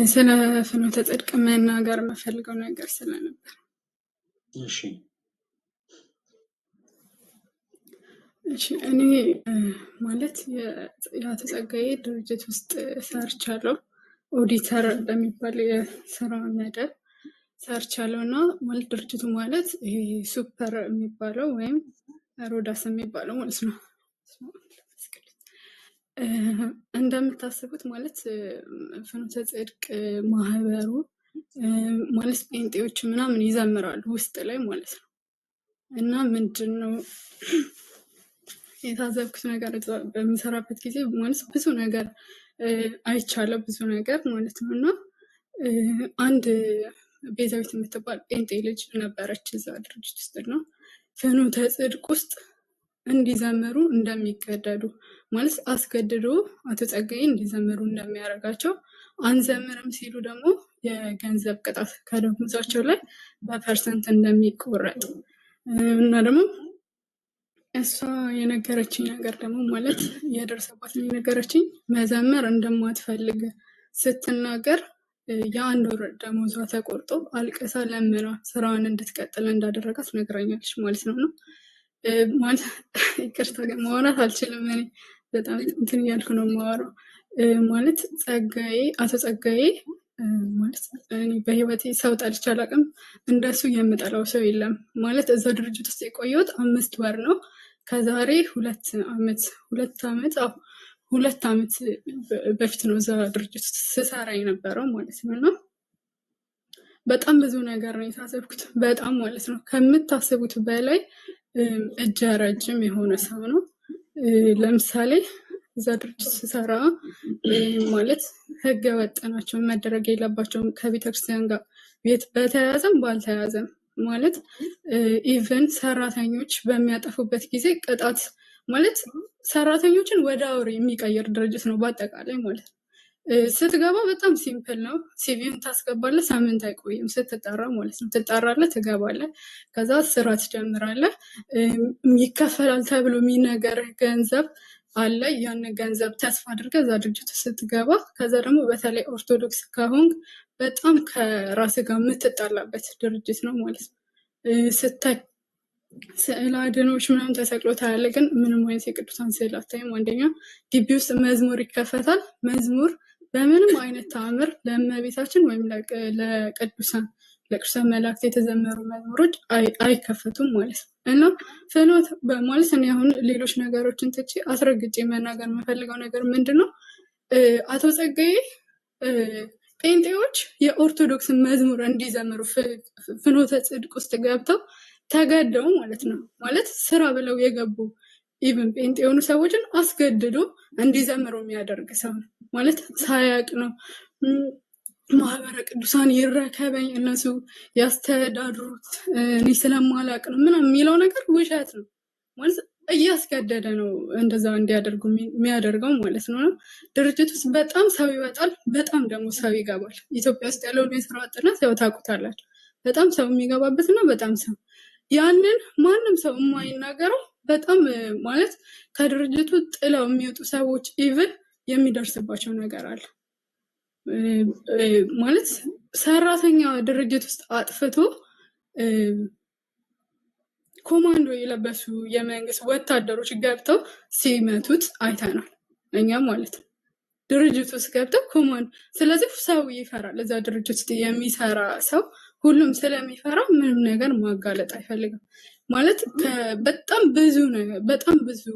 ስለ ፍኖተ ጽድቅ መናገር የምፈልገው ነገር ስለነበር። እሺ እኔ ማለት የአቶ ጸጋዬ ድርጅት ውስጥ ሰርቻለሁ። ኦዲተር በሚባል የስራ መደብ ሰርቻለሁ እና ማለት ድርጅቱ ማለት ይሄ ሱፐር የሚባለው ወይም ሮዳስ የሚባለው ማለት ነው። እንደምታስቡት ማለት ፍኖተ ጽድቅ ማህበሩ ማለት ጴንጤዎች ምናምን ይዘምራሉ ውስጥ ላይ ማለት ነው። እና ምንድነው የታዘብኩት ነገር በምሰራበት ጊዜ ማለት ብዙ ነገር አይቻለሁ፣ ብዙ ነገር ማለት ነው። እና አንድ ቤዛዊት የምትባል ጴንጤ ልጅ ነበረች እዛ ድርጅት ውስጥ ነው ፍኖተ ጽድቅ ውስጥ እንዲዘምሩ እንደሚገደዱ ማለት አስገድዶ አቶ ጸጋዬ እንዲዘምሩ እንደሚያደርጋቸው፣ አንዘምርም ሲሉ ደግሞ የገንዘብ ቅጣት ከደሞዛቸው ላይ በፐርሰንት እንደሚቆረጥ እና ደግሞ እሷ የነገረችኝ ነገር ደግሞ ማለት የደረሰባትን የነገረችኝ መዘመር እንደማትፈልግ ስትናገር የአንድ ወር ደሞዟ ተቆርጦ አልቅሳ ለምና ስራዋን እንድትቀጥል እንዳደረጋት ነግራኛለች ማለት ነው። ነው ማለት ይቅርታ ግን ማውራት አልችልም። እኔ በጣም እንትን እያልኩ ነው የማወራው። ማለት አቶ ጸጋዬ ማለት እኔ በህይወቴ ሰው ጠልቼ አላውቅም። እንደሱ የምጠላው ሰው የለም። ማለት እዛ ድርጅት ውስጥ የቆየሁት 5 ወር ነው። ከዛሬ 2 ዓመት በፊት ነው እዛ ድርጅት ውስጥ ስሰራ የነበረው ማለት ነው። እና በጣም ብዙ ነገር ነው የታዘብኩት፣ በጣም ማለት ነው ከምታስቡት በላይ እጀ ረጅም የሆነ ሰው ነው። ለምሳሌ እዛ ድርጅት ስሰራ ማለት ህገ ወጥ ናቸው፣ መደረግ የለባቸውም ከቤተክርስቲያን ጋር በተያያዘም ባልተያያዘም ማለት ኢቨን ሰራተኞች በሚያጠፉበት ጊዜ ቅጣት ማለት ሰራተኞችን ወደ አውሬ የሚቀይር ድርጅት ነው በአጠቃላይ ማለት ነው። ስትገባ በጣም ሲምፕል ነው። ሲቪን ታስገባለህ፣ ሳምንት አይቆይም ስትጠራ ማለት ነው። ትጠራለህ፣ ትገባለህ፣ ከዛ ስራ ትጀምራለህ። ይከፈላል ተብሎ የሚነገርህ ገንዘብ አለ። ያን ገንዘብ ተስፋ አድርገህ እዛ ድርጅት ስትገባ፣ ከዛ ደግሞ በተለይ ኦርቶዶክስ ከሆንክ በጣም ከራስ ጋር የምትጣላበት ድርጅት ነው ማለት ነው። ስታይ ስዕል አድኖች ምናምን ተሰቅሎ ታያለህ፣ ግን ምንም አይነት የቅዱሳን ስዕል አታይም። አንደኛ ግቢ ውስጥ መዝሙር ይከፈታል። መዝሙር በምንም አይነት ተአምር ለእመቤታችን ወይም ለቅዱሳን መላእክት የተዘመሩ መዝሙሮች አይከፈቱም ማለት ነው። እና ፍኖት ማለት እኔ አሁን ሌሎች ነገሮችን ትቼ አስረግጬ መናገር የምፈልገው ነገር ምንድን ነው፣ አቶ ጸጋዬ ጴንጤዎች የኦርቶዶክስን መዝሙር እንዲዘምሩ ፍኖተ ጽድቅ ውስጥ ገብተው ተገደው ማለት ነው። ማለት ስራ ብለው የገቡ ኢቭን ጴንጤ የሆኑ ሰዎችን አስገድዶ እንዲዘምሩ የሚያደርግ ሰው ነው ማለት ሳያቅ ነው። ማህበረ ቅዱሳን ይረከበኝ እነሱ ያስተዳድሩት እኔ ስለማላቅ ነው ምናምን የሚለው ነገር ውሸት ነው ማለት እያስገደደ ነው እንደዛ እንዲያደርጉ የሚያደርገው ማለት ነው። ድርጅት ውስጥ በጣም ሰው ይወጣል፣ በጣም ደግሞ ሰው ይገባል። ኢትዮጵያ ውስጥ ያለውን የስራ አጥነት ያው ታውቁታላችሁ። በጣም ሰው የሚገባበት እና በጣም ሰው ያንን ማንም ሰው የማይናገረው በጣም ማለት ከድርጅቱ ጥለው የሚወጡ ሰዎች ኢቭን የሚደርስባቸው ነገር አለ። ማለት ሰራተኛ ድርጅት ውስጥ አጥፍቶ ኮማንዶ የለበሱ የመንግስት ወታደሮች ገብተው ሲመቱት አይተናል እኛም ማለት ነው። ድርጅት ውስጥ ገብተው ኮማንዶ። ስለዚህ ሰው ይፈራል። እዛ ድርጅት ውስጥ የሚሰራ ሰው ሁሉም ስለሚፈራ ምንም ነገር ማጋለጥ አይፈልግም ማለት በጣም ብዙ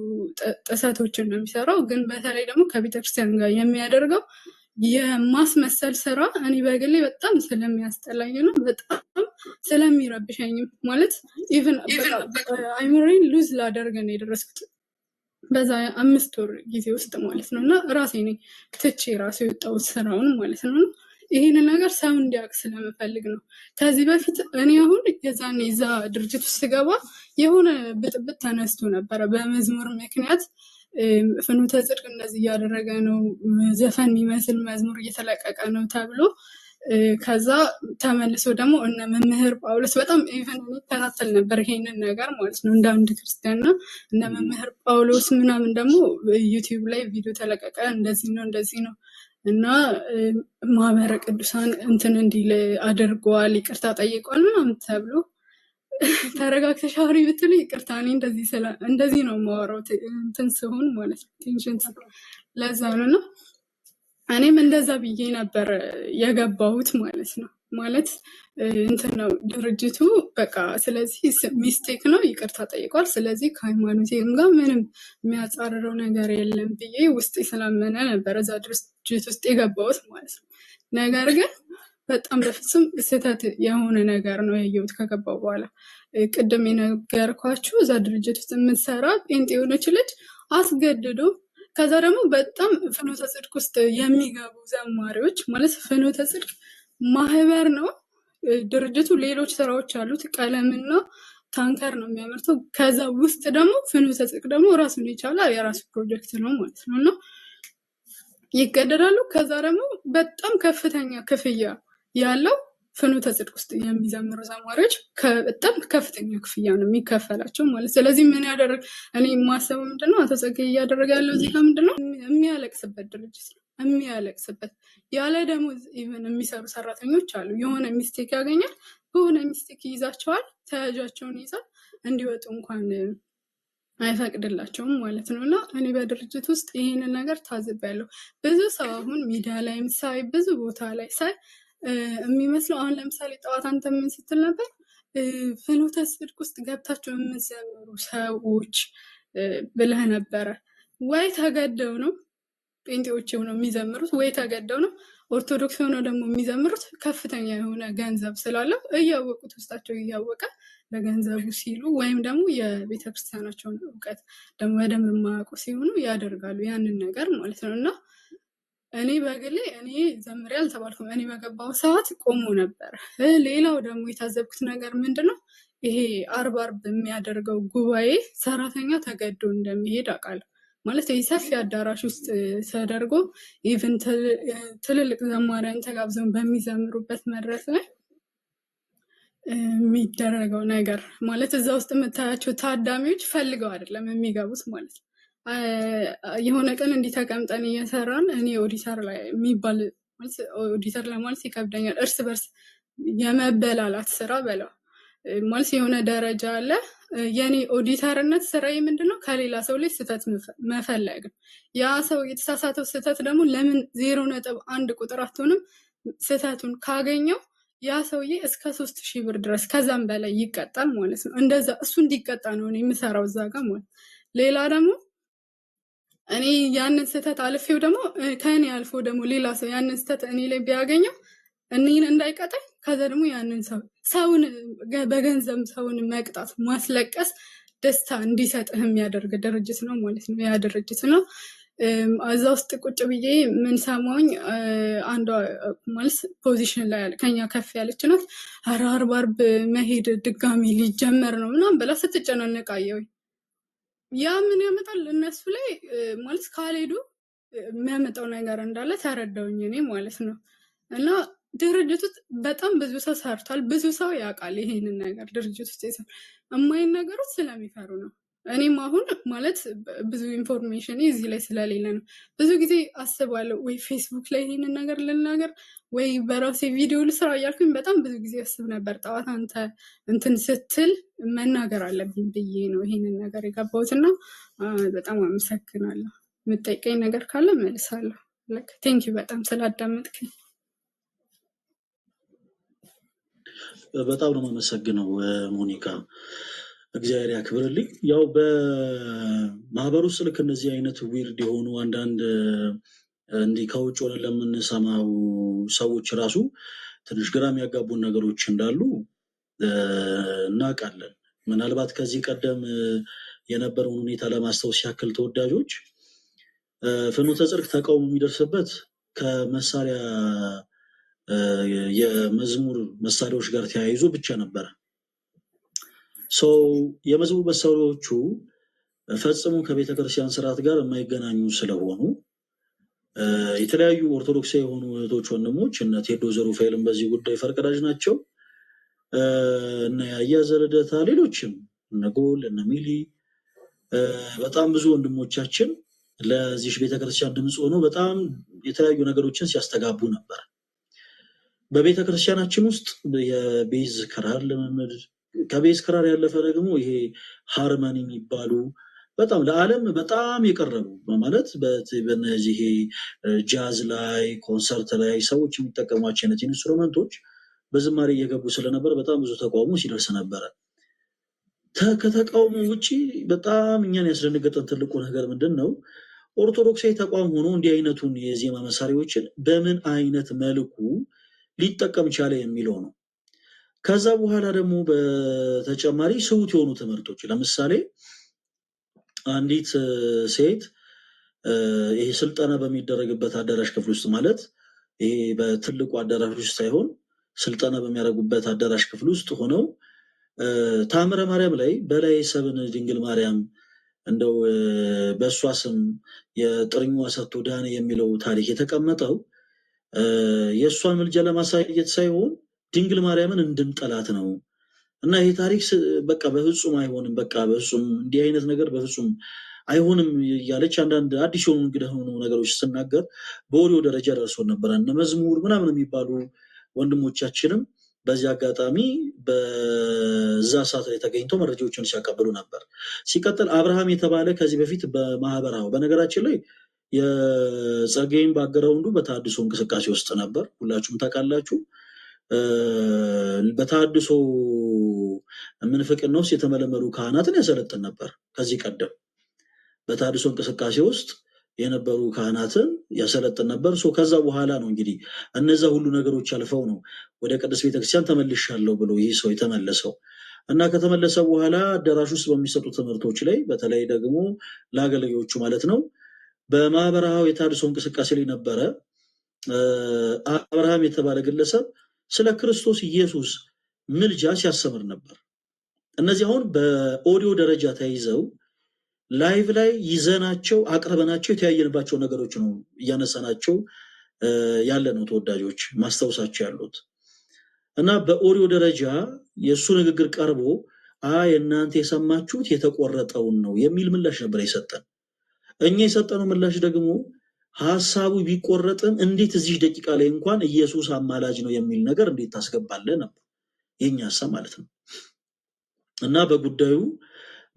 ጥሰቶችን ነው የሚሰራው። ግን በተለይ ደግሞ ከቤተክርስቲያን ጋር የሚያደርገው የማስመሰል ስራ እኔ በግሌ በጣም ስለሚያስጠላኝ ነው፣ በጣም ስለሚረብሸኝም ማለት ኢቭን አይምሮዬን ሉዝ ላደርግ ነው የደረስኩት በዛ 5 ወር ጊዜ ውስጥ ማለት ነው። እና ራሴ ነኝ ትቼ ራሴ የወጣሁት ስራውን ማለት ነው። ይሄንን ነገር ሰው እንዲያውቅ ስለምፈልግ ነው። ከዚህ በፊት እኔ አሁን የዛኔ እዛ ድርጅት ውስጥ ስገባ የሆነ ብጥብጥ ተነስቶ ነበረ በመዝሙር ምክንያት። ፍኖተ ጽድቅ እንደዚህ እያደረገ ነው፣ ዘፈን የሚመስል መዝሙር እየተለቀቀ ነው ተብሎ ከዛ ተመልሶ ደግሞ እነ መምህር ጳውሎስ በጣም ኢቨን የሚከታተል ነበር ይሄንን ነገር ማለት ነው እንደ አንድ ክርስቲያንና እነ መምህር ጳውሎስ ምናምን ደግሞ ዩቲዩብ ላይ ቪዲዮ ተለቀቀ፣ እንደዚህ ነው እና ማህበረ ቅዱሳን እንትን እንዲል አድርጓል፣ ይቅርታ ጠይቋል ምናምን ተብሎ ተረጋግተሽ አውሪ ብትሉ ይቅርታ እኔ እንደዚህ ነው የማወራው እንትን ስሆን ማለት ነው ቴንሽን ለዛ ነው። እና እኔም እንደዛ ብዬ ነበር የገባሁት ማለት ነው። ማለት እንትን ነው ድርጅቱ በቃ ስለዚህ ሚስቴክ ነው ይቅርታ ጠይቋል፣ ስለዚህ ከሃይማኖቴም ጋር ምንም የሚያጻርረው ነገር የለም ብዬ ውስጤ ስላመነ ነበር እዛ ድርጅት ውስጥ የገባሁት ማለት ነው። ነገር ግን በጣም በፍጹም ስህተት የሆነ ነገር ነው ያየሁት ከገባው በኋላ። ቅድም የነገርኳችሁ እዛ ድርጅት ውስጥ የምትሰራ ጴንጤ የሆነች ልጅ አስገድዶ ከዛ ደግሞ በጣም ፍኖተ ጽድቅ ውስጥ የሚገቡ ዘማሪዎች ማለት ፍኖተ ጽድቅ ማህበር ነው ድርጅቱ፣ ሌሎች ስራዎች አሉት፣ ቀለምና ታንከር ነው የሚያመርተው። ከዛ ውስጥ ደግሞ ፍኖተ ጽድቅ ደግሞ ራሱን የቻለ የራሱ ፕሮጀክት ነው ማለት ነው። እና ይገደዳሉ። ከዛ ደግሞ በጣም ከፍተኛ ክፍያ ያለው ፍኖተ ጽድቅ ውስጥ የሚዘምሩ ዘማሪዎች በጣም ከፍተኛ ክፍያ ነው የሚከፈላቸው ማለት። ስለዚህ ምን ያደረግ እኔ የማስበው ምንድነው አቶ ጸጋዬ እያደረገ ያለው እዚህ ጋር ምንድነው የሚያለቅስበት ድርጅት ነው የሚያለቅስበት። ያለ ደሞዝ ኢቨን የሚሰሩ ሰራተኞች አሉ። የሆነ ሚስቴክ ያገኛል፣ በሆነ ሚስቴክ ይይዛቸዋል፣ ተያዣቸውን ይይዛል፣ እንዲወጡ እንኳን አይፈቅድላቸውም ማለት ነው። እና እኔ በድርጅት ውስጥ ይህንን ነገር ታዝቤያለሁ። ብዙ ሰው አሁን ሚዲያ ላይም ሳይ ብዙ ቦታ ላይ ሳይ የሚመስለው አሁን ለምሳሌ ጠዋት አንተ ምን ስትል ነበር? ፍኖተ ጽድቅ ውስጥ ገብታቸው የምትዘምሩ ሰዎች ብለህ ነበረ። ወይ ተገደው ነው ጴንጤዎች ሆነው የሚዘምሩት፣ ወይ ተገደው ነው ኦርቶዶክስ ሆነው ደግሞ የሚዘምሩት ከፍተኛ የሆነ ገንዘብ ስላለው እያወቁት ውስጣቸው እያወቀ ለገንዘቡ ሲሉ ወይም ደግሞ የቤተክርስቲያናቸውን እውቀት ደግሞ በደንብ የማያውቁ ሲሆኑ ያደርጋሉ ያንን ነገር ማለት ነው። እና እኔ በግሌ እኔ ዘምሬ አልተባልኩም። እኔ በገባው ሰዓት ቆሞ ነበር። ሌላው ደግሞ የታዘብኩት ነገር ምንድነው ይሄ አርብ የሚያደርገው ጉባኤ ሰራተኛ ተገዶ እንደሚሄድ አውቃለሁ። ማለት ይህ ሰፊ አዳራሽ ውስጥ ተደርጎ ኢቭን ትልልቅ ዘማሪያን ተጋብዘው በሚዘምሩበት መድረክ ላይ የሚደረገው ነገር ማለት እዛ ውስጥ የምታያቸው ታዳሚዎች ፈልገው አይደለም የሚገቡት ማለት ነው። የሆነ ቀን እንዲህ ተቀምጠን እየሰራን እኔ ኦዲተር ላይ የሚባል ኦዲተር ለማለት ይከብደኛል። እርስ በርስ የመበላላት ስራ በለው ማለት የሆነ ደረጃ አለ። የኔ ኦዲተርነት ስራዬ ምንድነው? ከሌላ ሰው ላይ ስህተት መፈለግ ነው። ያ ሰው የተሳሳተው ስህተት ደግሞ ለምን 0.1 ቁጥር አትሆንም? ስህተቱን ካገኘው ያ ሰውዬ እስከ 3000 ብር ድረስ ከዛም በላይ ይቀጣል ማለት ነው። እንደዛ እሱ እንዲቀጣ ነው እኔ የምሰራው እዛ ጋር ማለት። ሌላ ደግሞ እኔ ያንን ስህተት አልፌው ደግሞ ከእኔ አልፎ ደግሞ ሌላ ሰው ያንን ስህተት እኔ ላይ ቢያገኘው እኔን እንዳይቀጣኝ ከዛ ደግሞ ያንን ሰውን በገንዘብ ሰውን መቅጣት ማስለቀስ ደስታ እንዲሰጥህ የሚያደርግ ድርጅት ነው ማለት ነው። ያ ድርጅት ነው። እዛ ውስጥ ቁጭ ብዬ ምን ሰማሁኝ፣ አንዷ ማለት ፖዚሽን ላይ ከኛ ከፍ ያለች ናት። ኧረ አርብ መሄድ ድጋሚ ሊጀመር ነው ምናምን ብላ ስትጨናነቅ አየሁኝ። ያ ምን ያመጣል እነሱ ላይ ማለት ካልሄዱ የሚያመጣው ነገር እንዳለ ተረዳውኝ እኔ ማለት ነው። እና ድርጅት ውስጥ በጣም ብዙ ሰው ሰርቷል። ብዙ ሰው ያውቃል ይሄንን ነገር ድርጅት ውስጥ የማይነገሩት ስለሚፈሩ ነው። እኔም አሁን ማለት ብዙ ኢንፎርሜሽን እዚህ ላይ ስለሌለ ነው። ብዙ ጊዜ አስባለሁ ወይ ፌስቡክ ላይ ይሄንን ነገር ልናገር ወይ በራሴ ቪዲዮ ልስራ እያልኩኝ በጣም ብዙ ጊዜ አስብ ነበር። ጠዋት አንተ እንትን ስትል መናገር አለብኝ ብዬ ነው ይሄንን ነገር የገባሁት እና በጣም አመሰግናለሁ። የምጠይቀኝ ነገር ካለ መልሳለሁ። ቴንኪው በጣም ስላዳመጥከኝ። በጣም ነው የማመሰግነው ሞኒካ፣ እግዚአብሔር ያክብርልኝ። ያው በማህበር ውስጥ ልክ እነዚህ አይነት ዊርድ የሆኑ አንዳንድ እንዲህ ከውጭ ሆነን ለምንሰማው ሰዎች ራሱ ትንሽ ግራ የሚያጋቡን ነገሮች እንዳሉ እናውቃለን። ምናልባት ከዚህ ቀደም የነበረውን ሁኔታ ለማስታወስ ያክል ተወዳጆች ፍኖተ ጽድቅ ተቃውሞ የሚደርስበት ከመሳሪያ የመዝሙር መሳሪያዎች ጋር ተያይዞ ብቻ ነበረ። የመዝሙር መሳሪያዎቹ ፈጽሞ ከቤተክርስቲያን ስርዓት ጋር የማይገናኙ ስለሆኑ የተለያዩ ኦርቶዶክሳዊ የሆኑ እህቶች ወንድሞች እነ ቴዶ ዘሩፋኤልም በዚህ ጉዳይ ፈርቀዳጅ ናቸው። እነ ያያዘ ልደታ፣ ሌሎችም እነ ጎል እነ ሚሊ በጣም ብዙ ወንድሞቻችን ለዚህ ቤተክርስቲያን ድምፅ ሆኖ በጣም የተለያዩ ነገሮችን ሲያስተጋቡ ነበር። በቤተክርስቲያናችን ውስጥ የቤዝ ክራር ልምምድ፣ ከቤዝ ክራር ያለፈ ደግሞ ይሄ ሃርመኒ የሚባሉ በጣም ለዓለም በጣም የቀረቡ ማለት በነዚህ ጃዝ ላይ ኮንሰርት ላይ ሰዎች የሚጠቀሟቸው አይነት ኢንስትሩመንቶች በዝማሬ እየገቡ ስለነበር በጣም ብዙ ተቃውሞ ሲደርስ ነበረ። ከተቃውሞ ውጭ በጣም እኛን ያስደነገጠን ትልቁ ነገር ምንድን ነው? ኦርቶዶክሳዊ ተቋም ሆኖ እንዲህ አይነቱን የዜማ መሳሪያዎችን በምን አይነት መልኩ ሊጠቀም ቻለ የሚለው ነው። ከዛ በኋላ ደግሞ በተጨማሪ ስውት የሆኑ ትምህርቶች ለምሳሌ አንዲት ሴት ይሄ ስልጠና በሚደረግበት አዳራሽ ክፍል ውስጥ ማለት ይሄ በትልቁ አዳራሽ ውስጥ ሳይሆን ስልጠና በሚያደርጉበት አዳራሽ ክፍል ውስጥ ሆነው ታምረ ማርያም ላይ በላይ ሰብን ድንግል ማርያም እንደው በእሷ ስም የጥርኟ ሰጥቶ ዳነ የሚለው ታሪክ የተቀመጠው የእሷን ምልጃ ለማሳየት ሳይሆን ድንግል ማርያምን እንድንጠላት ነው። እና ይሄ ታሪክ በቃ በፍጹም አይሆንም፣ በቃ በፍጹም እንዲህ አይነት ነገር በፍጹም አይሆንም እያለች አንዳንድ አዲስ የሆኑ እንግዳ የሆኑ ነገሮች ስናገር በኦዲዮ ደረጃ ደርሶን ነበረ። እነ መዝሙር ምናምን የሚባሉ ወንድሞቻችንም በዚህ አጋጣሚ በዛ ሰዓት ላይ ተገኝተው መረጃዎችን ሲያቀብሉ ነበር። ሲቀጥል አብርሃም የተባለ ከዚህ በፊት በማህበራዊ በነገራችን ላይ የጸጋዬን ባግራውንዱ በተሐድሶ እንቅስቃሴ ውስጥ ነበር፣ ሁላችሁም ታውቃላችሁ። በተሐድሶ ምንፍቅና ውስጥ የተመለመሉ ካህናትን ያሰለጥን ነበር። ከዚህ ቀደም በተሐድሶ እንቅስቃሴ ውስጥ የነበሩ ካህናትን ያሰለጥን ነበር። ከዛ በኋላ ነው እንግዲህ እነዛ ሁሉ ነገሮች አልፈው ነው ወደ ቅድስት ቤተክርስቲያን ተመልሻለሁ ብሎ ይህ ሰው የተመለሰው እና ከተመለሰ በኋላ አዳራሽ ውስጥ በሚሰጡ ትምህርቶች ላይ በተለይ ደግሞ ለአገልጋዮቹ ማለት ነው በማህበራዊ የተሐድሶ እንቅስቃሴ ላይ ነበረ። አብርሃም የተባለ ግለሰብ ስለ ክርስቶስ ኢየሱስ ምልጃ ሲያስተምር ነበር። እነዚህ አሁን በኦዲዮ ደረጃ ተይዘው ላይቭ ላይ ይዘናቸው አቅርበናቸው የተያየንባቸው ነገሮች ነው እያነሳናቸው ያለ ነው ተወዳጆች ማስታወሳቸው ያሉት እና በኦዲዮ ደረጃ የእሱ ንግግር ቀርቦ እናንተ የሰማችሁት የተቆረጠውን ነው የሚል ምላሽ ነበር የሰጠን። እኛ የሰጠነው ምላሽ ደግሞ ሀሳቡ ቢቆረጥም እንዴት እዚህ ደቂቃ ላይ እንኳን ኢየሱስ አማላጅ ነው የሚል ነገር እንዴት ታስገባለህ ነበር የኛ ሀሳብ ማለት ነው። እና በጉዳዩ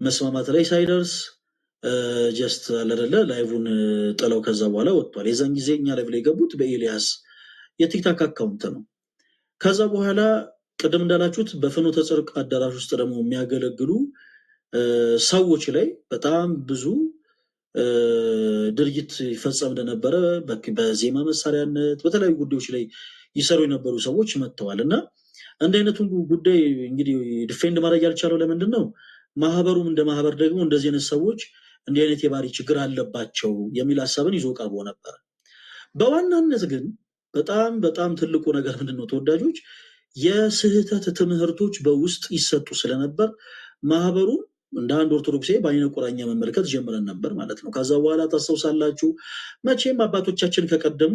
መስማማት ላይ ሳይደርስ ጀስት አለደለ ላይቭን ጥለው ከዛ በኋላ ወጥቷል። የዛን ጊዜ እኛ ላይቭ ላይ የገቡት በኤልያስ የቲክታክ አካውንት ነው። ከዛ በኋላ ቅድም እንዳላችሁት በፍኖተ ጽድቅ አዳራሽ ውስጥ ደግሞ የሚያገለግሉ ሰዎች ላይ በጣም ብዙ ድርጊት ይፈጸም እንደነበረ በዜማ መሳሪያነት በተለያዩ ጉዳዮች ላይ ይሰሩ የነበሩ ሰዎች መጥተዋል። እና እንደ አይነቱን ጉዳይ እንግዲህ ዲፌንድ ማድረግ ያልቻለው ለምንድን ነው? ማህበሩም እንደ ማህበር ደግሞ እንደዚህ አይነት ሰዎች እንዲህ አይነት የባህሪ ችግር አለባቸው የሚል ሀሳብን ይዞ ቀርቦ ነበር። በዋናነት ግን በጣም በጣም ትልቁ ነገር ምንድን ነው ተወዳጆች፣ የስህተት ትምህርቶች በውስጥ ይሰጡ ስለነበር ማህበሩ እንደ አንድ ኦርቶዶክሳዊ በአይነ ቁራኛ መመልከት ጀምረን ነበር ማለት ነው። ከዛ በኋላ ታስታውሳላችሁ፣ መቼም አባቶቻችን ከቀደሙ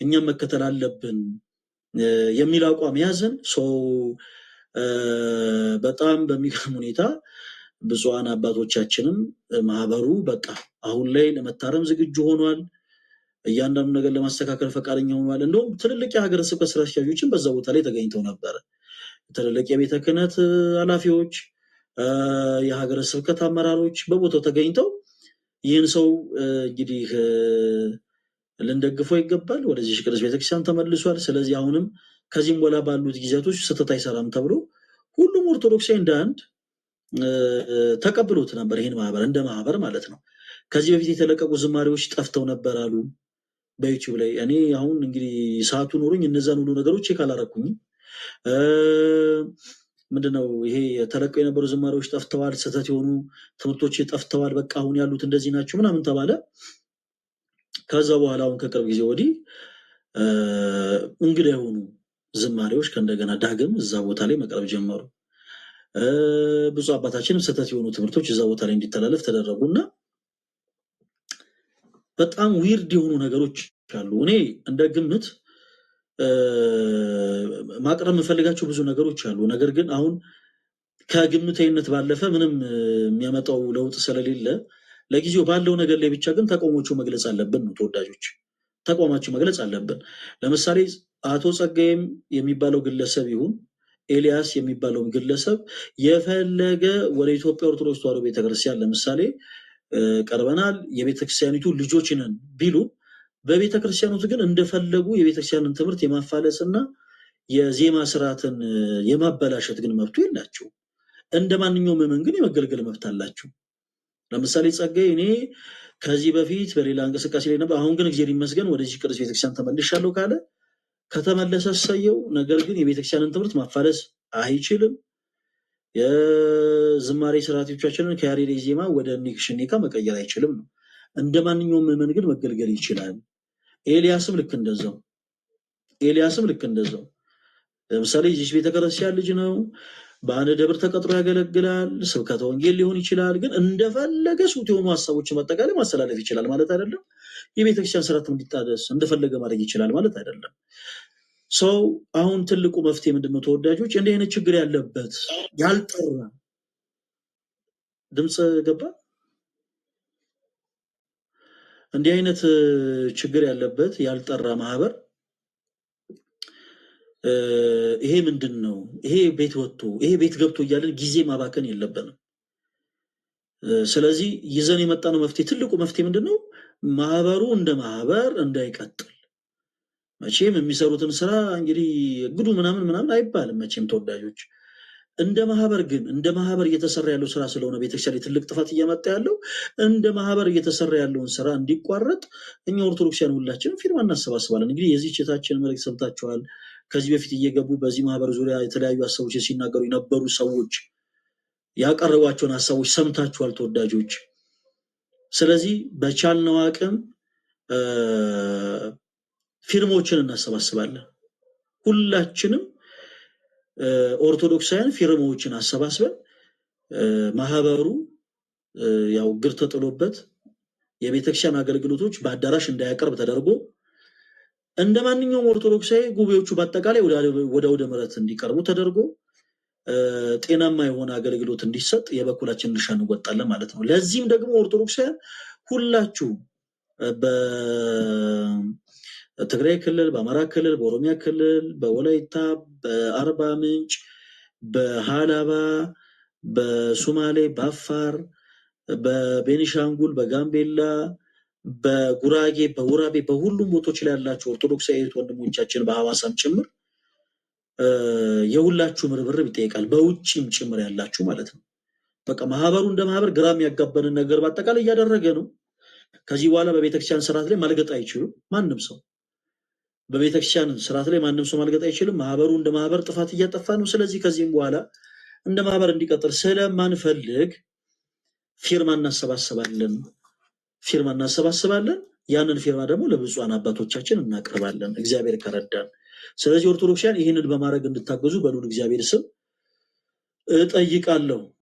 እኛም መከተል አለብን የሚል አቋም ያዝን። በጣም በሚገርም ሁኔታ ብፁዓን አባቶቻችንም ማህበሩ በቃ አሁን ላይ ለመታረም ዝግጁ ሆኗል፣ እያንዳንዱ ነገር ለማስተካከል ፈቃደኛ ሆኗል። እንደውም ትልልቅ የሀገረ ስብከት ስራ አስኪያጆችን በዛ ቦታ ላይ ተገኝተው ነበረ። ትልልቅ የቤተ ክህነት ኃላፊዎች፣ የሀገረ ስብከት አመራሮች በቦታው ተገኝተው ይህን ሰው እንግዲህ ልንደግፈው ይገባል፣ ወደዚህ ቅዱስ ቤተክርስቲያን ተመልሷል፣ ስለዚህ አሁንም ከዚህም በኋላ ባሉት ጊዜያቶች ስህተት አይሰራም ተብሎ ሁሉም ኦርቶዶክሳዊ እንደ አንድ ተቀብሎት ነበር። ይህን ማህበር እንደ ማህበር ማለት ነው። ከዚህ በፊት የተለቀቁ ዝማሬዎች ጠፍተው ነበር አሉ በዩቲዩብ ላይ። እኔ አሁን እንግዲህ ሰዓቱ ኖሮኝ እነዛን ሁሉ ነገሮች ካላረኩኝ ምንድነው ይሄ የተለቀው የነበሩ ዝማሬዎች ጠፍተዋል፣ ስህተት የሆኑ ትምህርቶች ጠፍተዋል፣ በቃ አሁን ያሉት እንደዚህ ናቸው ምናምን ተባለ። ከዛ በኋላ አሁን ከቅርብ ጊዜ ወዲህ እንግዳ የሆኑ ዝማሬዎች ከእንደገና ዳግም እዛ ቦታ ላይ መቅረብ ጀመሩ። ብዙ አባታችንም ስህተት የሆኑ ትምህርቶች እዛ ቦታ ላይ እንዲተላለፍ ተደረጉና በጣም ዊርድ የሆኑ ነገሮች አሉ። እኔ እንደ ግምት ማቅረብ የምፈልጋቸው ብዙ ነገሮች አሉ። ነገር ግን አሁን ከግምታዊነት ባለፈ ምንም የሚያመጣው ለውጥ ስለሌለ ለጊዜው ባለው ነገር ላይ ብቻ ግን ተቃውሞቹ መግለጽ አለብን ነው ተወዳጆች፣ ተቃውሟቸው መግለጽ አለብን። ለምሳሌ አቶ ጸጋዬም የሚባለው ግለሰብ ይሁን ኤልያስ የሚባለውን ግለሰብ የፈለገ ወደ ኢትዮጵያ ኦርቶዶክስ ተዋሕዶ ቤተክርስቲያን ለምሳሌ ቀርበናል፣ የቤተክርስቲያኒቱ ልጆች ነን ቢሉ በቤተክርስቲያኑት ግን እንደፈለጉ የቤተክርስቲያንን ትምህርት የማፋለስና የዜማ ስርዓትን የማበላሸት ግን መብቱ የላቸው። እንደ ማንኛውም ምዕመን ግን የመገልገል መብት አላቸው። ለምሳሌ ጸጋዬ እኔ ከዚህ በፊት በሌላ እንቅስቃሴ ላይ ነበር፣ አሁን ግን እግዚአብሔር ይመስገን ወደዚህ ቅዱስ ቤተክርስቲያን ተመልሻለሁ ካለ ከተመለሰ ሰየው። ነገር ግን የቤተክርስቲያንን ትምህርት ማፋለስ አይችልም። የዝማሬ ስርዓቶቻችንን ከያሬዳዊ ዜማ ወደ ኒክሽኒካ መቀየር አይችልም ነው። እንደ ማንኛውም ምዕመን ግን መገልገል ይችላል። ኤልያስም ልክ እንደዛው ለምሳሌ ይህች ቤተክርስቲያን ልጅ ነው፣ በአንድ ደብር ተቀጥሮ ያገለግላል፣ ስብከተ ወንጌል ሊሆን ይችላል። ግን እንደፈለገ ሱት የሆኑ ሀሳቦችን በአጠቃላይ ማስተላለፍ ይችላል ማለት አይደለም። የቤተክርስቲያን ስርዓት እንዲጣደስ እንደፈለገ ማድረግ ይችላል ማለት አይደለም። ሰው አሁን ትልቁ መፍትሄ ምንድነው ተወዳጆች? እንዲህ አይነት ችግር ያለበት ያልጠራ ድምፅ ገባ፣ እንዲህ አይነት ችግር ያለበት ያልጠራ ማህበር ይሄ ምንድነው? ይሄ ቤት ወጥቶ ይሄ ቤት ገብቶ እያለን ጊዜ ማባከን የለብንም። ስለዚህ ይዘን የመጣነው መፍትሄ ትልቁ መፍትሄ ምንድነው? ማህበሩ እንደ ማህበር እንዳይቀጥል። መቼም የሚሰሩትን ስራ እንግዲህ ግዱ ምናምን አይባልም መቼም ተወዳጆች። እንደ ማህበር ግን እንደ ማህበር እየተሰራ ያለው ስራ ስለሆነ ቤተክርስቲያን ትልቅ ጥፋት እያመጣ ያለው እንደ ማህበር እየተሰራ ያለውን ስራ እንዲቋረጥ እኛ ኦርቶዶክሲያን ሁላችንም ፊርማ እናሰባስባለን። እንግዲህ የዚህ ችታችን መልእክት ሰምታችኋል። ከዚህ በፊት እየገቡ በዚህ ማህበር ዙሪያ የተለያዩ ሀሳቦች ሲናገሩ የነበሩ ሰዎች ያቀረቧቸውን ሀሳቦች ሰምታችኋል ተወዳጆች። ስለዚህ በቻልነው አቅም ፊርማዎችን እናሰባስባለን። ሁላችንም ኦርቶዶክሳውያን ፊርማዎችን አሰባስበን ማህበሩ ያው እግር ተጥሎበት የቤተክርስቲያን አገልግሎቶች በአዳራሽ እንዳያቀርብ ተደርጎ እንደ ማንኛውም ኦርቶዶክሳዊ ጉባኤዎቹ በአጠቃላይ ወደ አውደ ምሕረት እንዲቀርቡ ተደርጎ ጤናማ የሆነ አገልግሎት እንዲሰጥ የበኩላችን ድርሻ እንወጣለን ማለት ነው። ለዚህም ደግሞ ኦርቶዶክሳውያን ሁላችሁ በትግራይ ክልል፣ በአማራ ክልል፣ በኦሮሚያ ክልል፣ በወላይታ፣ በአርባ ምንጭ፣ በሃላባ፣ በሱማሌ፣ በአፋር፣ በቤኒሻንጉል፣ በጋምቤላ፣ በጉራጌ፣ በወራቤ በሁሉም ቦታዎች ላይ ያላችሁ ኦርቶዶክሳዊ ወንድሞቻችን በሐዋሳም ጭምር የሁላችሁም ርብርብ ይጠይቃል። በውጭም ጭምር ያላችሁ ማለት ነው። በቃ ማህበሩ እንደ ማህበር ግራም ያጋባንን ነገር በአጠቃላይ እያደረገ ነው። ከዚህ በኋላ በቤተክርስቲያን ስርዓት ላይ ማልገጥ አይችሉም። ማንም ሰው በቤተክርስቲያን ስርዓት ላይ ማንም ሰው ማልገጥ አይችልም። ማህበሩ እንደ ማህበር ጥፋት እያጠፋ ነው። ስለዚህ ከዚህም በኋላ እንደ ማህበር እንዲቀጥል ስለማንፈልግ ፊርማ እናሰባስባለን። ያንን ፊርማ ደግሞ ለብፁዓን አባቶቻችን እናቀርባለን እግዚአብሔር ከረዳን። ስለዚህ ኦርቶዶክሳውያን ይህንን በማድረግ እንድታገዙ በልዑል እግዚአብሔር ስም እጠይቃለሁ።